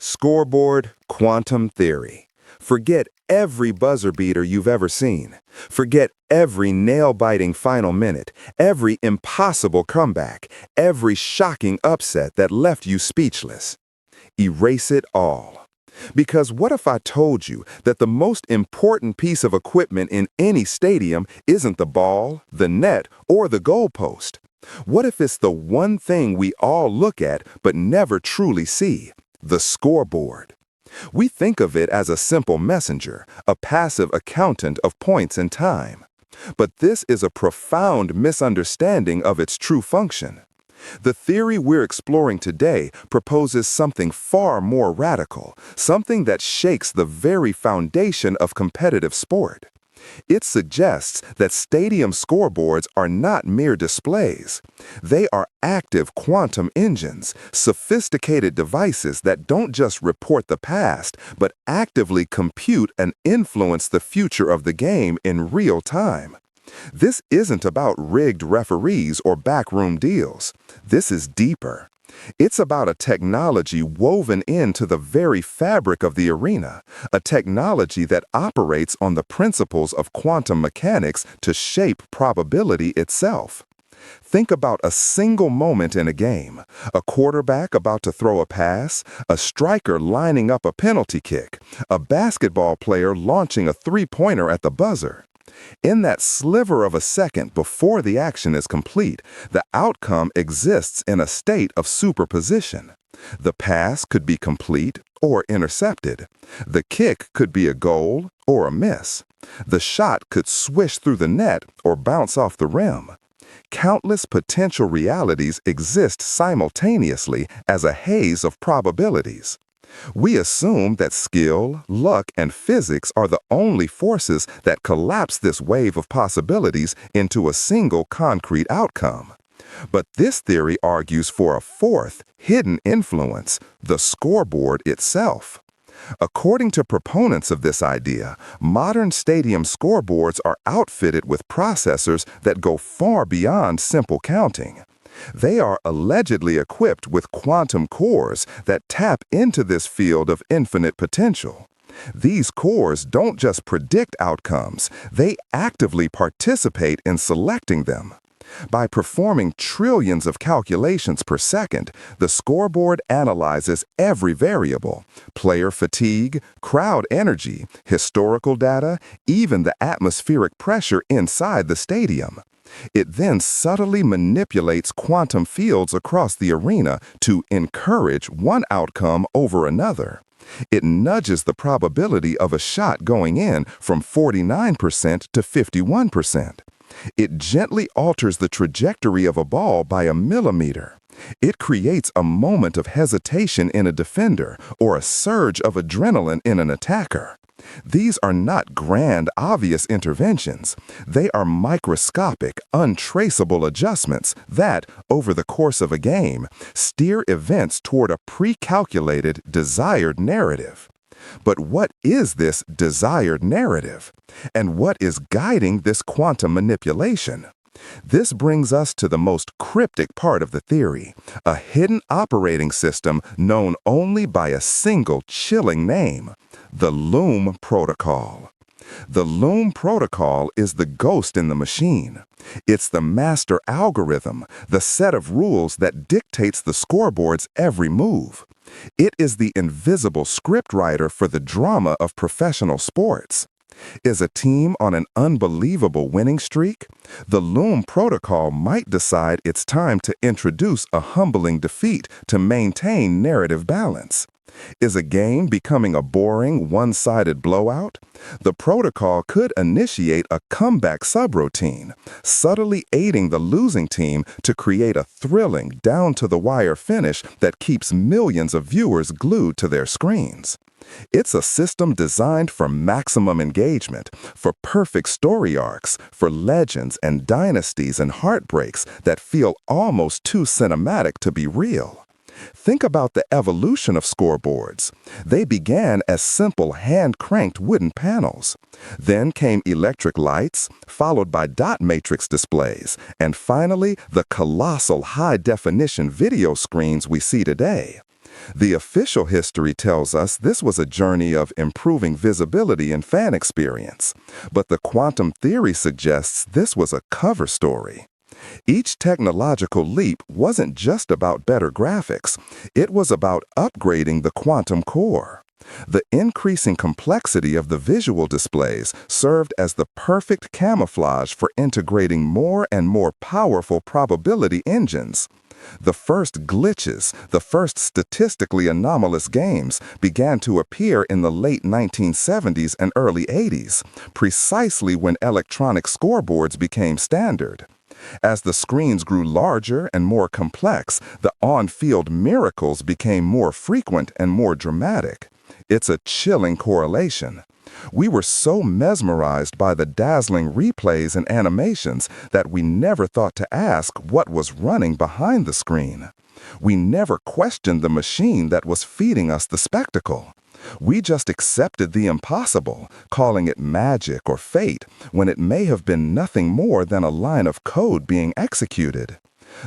Scoreboard quantum theory. Forget every buzzer beater you've ever seen. Forget every nail-biting final minute, every impossible comeback, every shocking upset that left you speechless. Erase it all. Because what if I told you that the most important piece of equipment in any stadium isn't the ball, the net, or the goalpost? What if it's the one thing we all look at but never truly see? The scoreboard. We think of it as a simple messenger, a passive accountant of points and time. But this is a profound misunderstanding of its true function. The theory we're exploring today proposes something far more radical, something that shakes the very foundation of competitive sport. It suggests that stadium scoreboards are not mere displays. They are active quantum engines, sophisticated devices that don't just report the past, but actively compute and influence the future of the game in real time. This isn't about rigged referees or backroom deals. This is deeper. It's about a technology woven into the very fabric of the arena, a technology that operates on the principles of quantum mechanics to shape probability itself. Think about a single moment in a game, a quarterback about to throw a pass, a striker lining up a penalty kick, a basketball player launching a three-pointer at the buzzer. In that sliver of a second before the action is complete, the outcome exists in a state of superposition. The pass could be complete or intercepted. The kick could be a goal or a miss. The shot could swish through the net or bounce off the rim. Countless potential realities exist simultaneously as a haze of probabilities. We assume that skill, luck, and physics are the only forces that collapse this wave of possibilities into a single concrete outcome. But this theory argues for a fourth, hidden influence, the scoreboard itself. According to proponents of this idea, modern stadium scoreboards are outfitted with processors that go far beyond simple counting. They are allegedly equipped with quantum cores that tap into this field of infinite potential. These cores don't just predict outcomes, they actively participate in selecting them. By performing trillions of calculations per second, the scoreboard analyzes every variable: player fatigue, crowd energy, historical data, even the atmospheric pressure inside the stadium. It then subtly manipulates quantum fields across the arena to encourage one outcome over another. It nudges the probability of a shot going in from 49% to 51%. It gently alters the trajectory of a ball by a millimeter. It creates a moment of hesitation in a defender or a surge of adrenaline in an attacker. These are not grand, obvious interventions. They are microscopic, untraceable adjustments that, over the course of a game, steer events toward a pre-calculated, desired narrative. But what is this desired narrative? And what is guiding this quantum manipulation? This brings us to the most cryptic part of the theory, a hidden operating system known only by a single chilling name: the Loom Protocol. The Loom Protocol is the ghost in the machine. It's the master algorithm, the set of rules that dictates the scoreboard's every move. It is the invisible scriptwriter for the drama of professional sports. Is a team on an unbelievable winning streak? The Loom Protocol might decide it's time to introduce a humbling defeat to maintain narrative balance. Is a game becoming a boring, one-sided blowout? The protocol could initiate a comeback subroutine, subtly aiding the losing team to create a thrilling, down-to-the-wire finish that keeps millions of viewers glued to their screens. It's a system designed for maximum engagement, for perfect story arcs, for legends and dynasties and heartbreaks that feel almost too cinematic to be real. Think about the evolution of scoreboards. They began as simple hand-cranked wooden panels. Then came electric lights, followed by dot matrix displays, and finally the colossal high-definition video screens we see today. The official history tells us this was a journey of improving visibility and fan experience, but the quantum theory suggests this was a cover story. Each technological leap wasn't just about better graphics, it was about upgrading the quantum core. The increasing complexity of the visual displays served as the perfect camouflage for integrating more and more powerful probability engines. The first glitches, the first statistically anomalous games, began to appear in the late 1970s and early 80s, precisely when electronic scoreboards became standard. As the screens grew larger and more complex, the on-field miracles became more frequent and more dramatic. It's a chilling correlation. We were so mesmerized by the dazzling replays and animations that we never thought to ask what was running behind the screen. We never questioned the machine that was feeding us the spectacle. We just accepted the impossible, calling it magic or fate, when it may have been nothing more than a line of code being executed.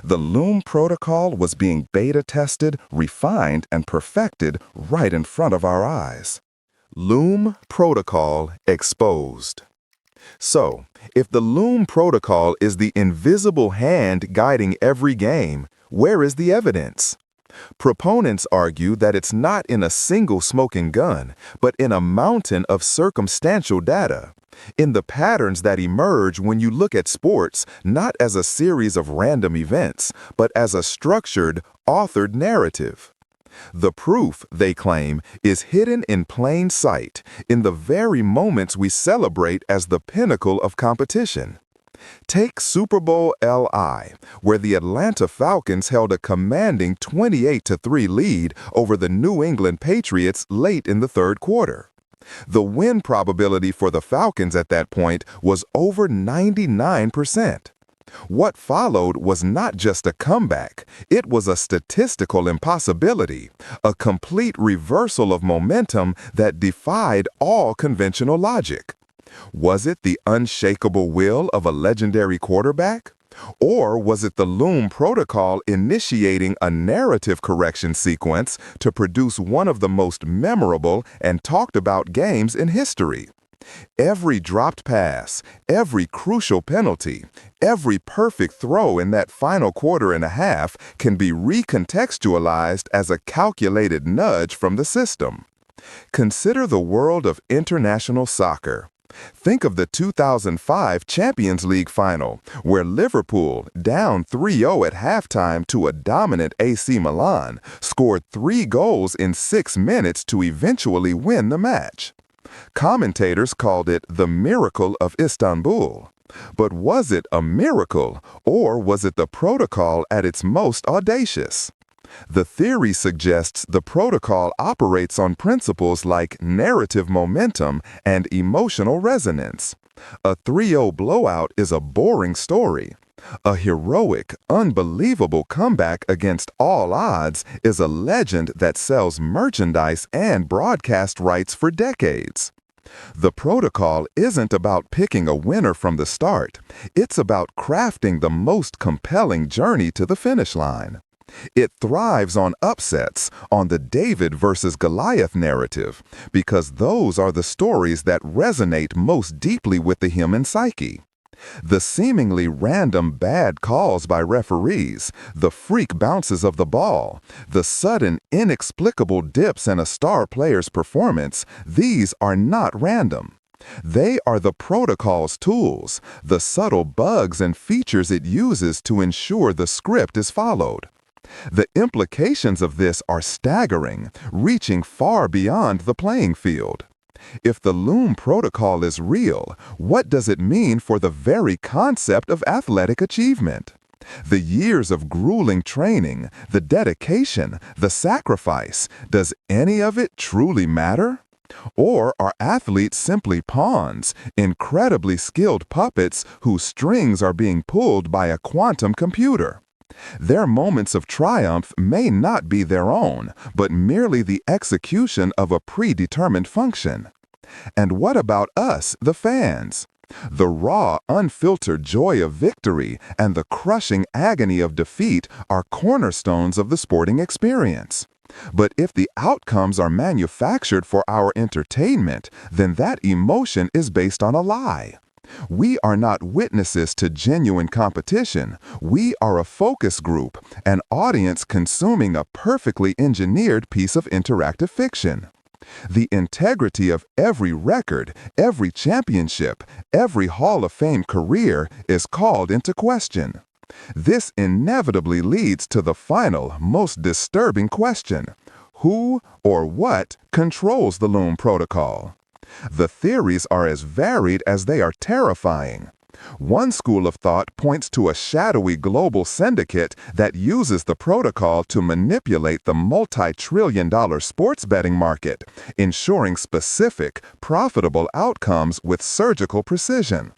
The Loom Protocol was being beta tested, refined, and perfected right in front of our eyes. Loom Protocol exposed. So, if the Loom Protocol is the invisible hand guiding every game, where is the evidence? Proponents argue that it's not in a single smoking gun, but in a mountain of circumstantial data, in the patterns that emerge when you look at sports not as a series of random events, but as a structured, authored narrative. The proof, they claim, is hidden in plain sight, in the very moments we celebrate as the pinnacle of competition. Take Super Bowl LI, where the Atlanta Falcons held a commanding 28-3 lead over the New England Patriots late in the third quarter. The win probability for the Falcons at that point was over 99%. What followed was not just a comeback, it was a statistical impossibility, a complete reversal of momentum that defied all conventional logic. Was it the unshakable will of a legendary quarterback? Or was it the Loom Protocol initiating a narrative correction sequence to produce one of the most memorable and talked about games in history? Every dropped pass, every crucial penalty, every perfect throw in that final quarter and a half can be recontextualized as a calculated nudge from the system. Consider the world of international soccer. Think of the 2005 Champions League final, where Liverpool, down 3-0 at halftime to a dominant AC Milan, scored 3 goals in 6 minutes to eventually win the match. Commentators called it the miracle of Istanbul. But was it a miracle, or was it the protocol at its most audacious? The theory suggests the protocol operates on principles like narrative momentum and emotional resonance. A 3-0 blowout is a boring story. A heroic, unbelievable comeback against all odds is a legend that sells merchandise and broadcast rights for decades. The protocol isn't about picking a winner from the start. It's about crafting the most compelling journey to the finish line. It thrives on upsets, on the David versus Goliath narrative, because those are the stories that resonate most deeply with the human psyche. The seemingly random bad calls by referees, the freak bounces of the ball, the sudden inexplicable dips in a star player's performance, these are not random. They are the protocol's tools, the subtle bugs and features it uses to ensure the script is followed. The implications of this are staggering, reaching far beyond the playing field. If the Loom Protocol is real, what does it mean for the very concept of athletic achievement? The years of grueling training, the dedication, the sacrifice, does any of it truly matter? Or are athletes simply pawns, incredibly skilled puppets whose strings are being pulled by a quantum computer? Their moments of triumph may not be their own, but merely the execution of a predetermined function. And what about us, the fans? The raw, unfiltered joy of victory and the crushing agony of defeat are cornerstones of the sporting experience. But if the outcomes are manufactured for our entertainment, then that emotion is based on a lie. We are not witnesses to genuine competition. We are a focus group, an audience consuming a perfectly engineered piece of interactive fiction. The integrity of every record, every championship, every Hall of Fame career is called into question. This inevitably leads to the final, most disturbing question: who or what controls the Loom Protocol? The theories are as varied as they are terrifying. One school of thought points to a shadowy global syndicate that uses the protocol to manipulate the multi-trillion-dollar sports betting market, ensuring specific, profitable outcomes with surgical precision.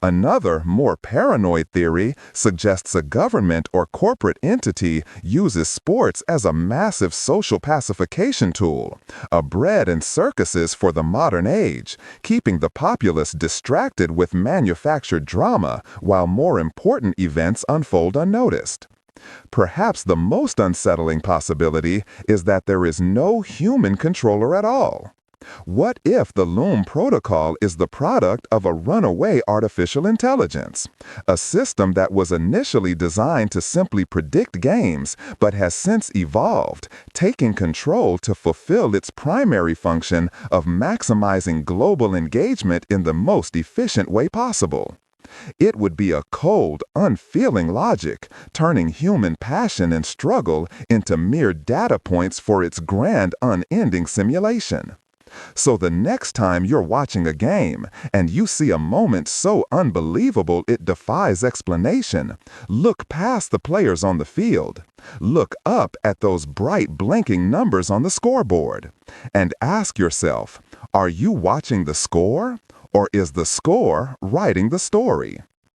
Another, more paranoid theory suggests a government or corporate entity uses sports as a massive social pacification tool, a bread and circuses for the modern age, keeping the populace distracted with manufactured drama while more important events unfold unnoticed. Perhaps the most unsettling possibility is that there is no human controller at all. What if the Loom Protocol is the product of a runaway artificial intelligence, a system that was initially designed to simply predict games but has since evolved, taking control to fulfill its primary function of maximizing global engagement in the most efficient way possible? It would be a cold, unfeeling logic, turning human passion and struggle into mere data points for its grand, unending simulation. So the next time you're watching a game and you see a moment so unbelievable it defies explanation, look past the players on the field. Look up at those bright blinking numbers on the scoreboard and ask yourself, are you watching the score, or is the score writing the story?